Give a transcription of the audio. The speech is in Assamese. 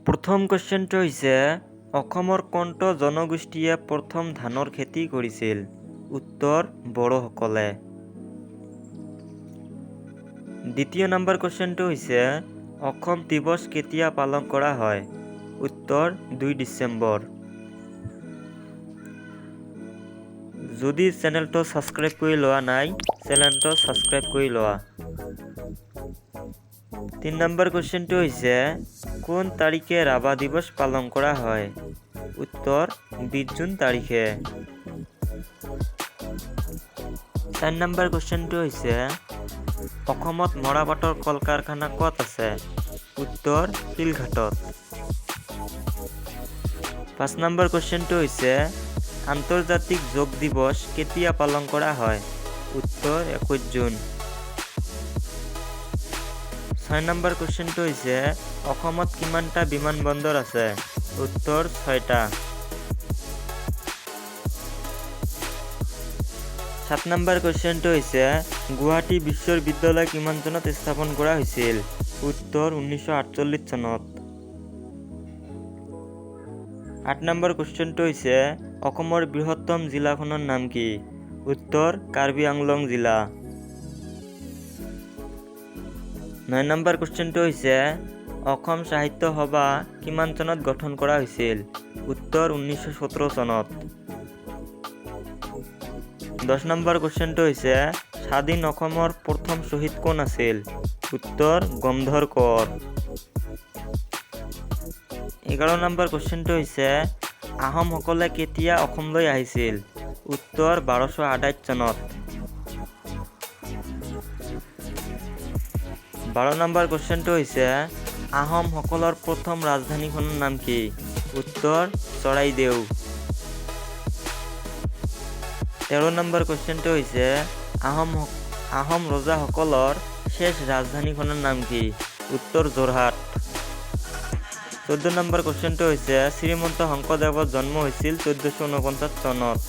प्रथम क्वेश्चनটো হৈছে অসমৰ কোনটো জনগোষ্ঠীয়ে প্ৰথম ধানৰ খেতি কৰিছিল? উত্তৰ বড়োসকলে। দ্বিতীয় নম্বৰ क्वेश्चनটো হৈছে অসম দিৱস কেতিয়া পালন কৰা হয়? উত্তৰ 2 ডিচেম্বৰ। যদি চেনেলটো সাবস্ক্ৰাইব কৰি লোৱা নাই চেনেলটো সাবস্ক্ৰাইব কৰি লোৱা। 3 নম্বৰ क्वेश्चनটো হৈছে কোন তাৰিখে ৰাভা দিৱস পালন কৰা হয়? উত্তৰ 20 জুন তাৰিখে। 4 নম্বৰ क्वेश्चनটো হৈছে অসমত মৰাপাটৰ কল কাৰখানা ক'ত আছে? উত্তৰ শিলঘাটত। 5 নম্বৰ क्वेश्चनটো হৈছে আন্তৰ্জাতিক যোগ দিৱস কেতিয়া পালন কৰা হয়? উত্তৰ 21 জুন। 6 নম্বৰ क्वेश्चनটো হৈছে অসমত কিমানটা বিমানবন্দৰ আছে? উত্তৰ 6টা। 7 নম্বৰ क्वेश्चनটো হৈছে গুৱাহাটী বিশ্ববিদ্যালয় কিমান চনত স্থাপন কৰা হৈছিল? উত্তৰ 1948 চনত। 8 নম্বৰ क्वेश्चनটো হৈছে অসমৰ বৃহত্তম জিলাখনৰ নাম কি? উত্তৰ কাৰ্বি আংলং জিলা। 9 নম্বৰ क्वेश्चनটো হৈছে অসম সাহিত্য সভা কিমান চনত গঠন কৰা হৈছিল? উত্তৰ 1917 চনত। 10 নম্বৰ क्वेश्चनটো হৈছে স্বাধীন অসমৰ প্ৰথম শ্বহীদ কোন আছিল? উত্তৰ গমধৰ কোঁৱৰ। 11 নম্বৰ क्वेश्चनটো হৈছে আহোমসকলে কেতিয়া অসমলৈ আহিছিল? উত্তৰ 1228 চনত। 12 নম্বৰ क्वेश्चनটো হৈছে আহোমসকলৰ প্ৰথম ৰাজধানীখনৰ নাম কি? উত্তৰ চৰাইদেউ। 13 নম্বৰ क्वेश्चनটো হৈছে আহোম ৰজাসকলৰ শেষ ৰাজধানীখনৰ নাম কি? উত্তৰ যোৰহাট। 14 নম্বৰ क्वेश्चनটো হৈছে শ্ৰীমন্ত শংকৰদেৱৰ জন্ম হৈছিল 1449 চনত।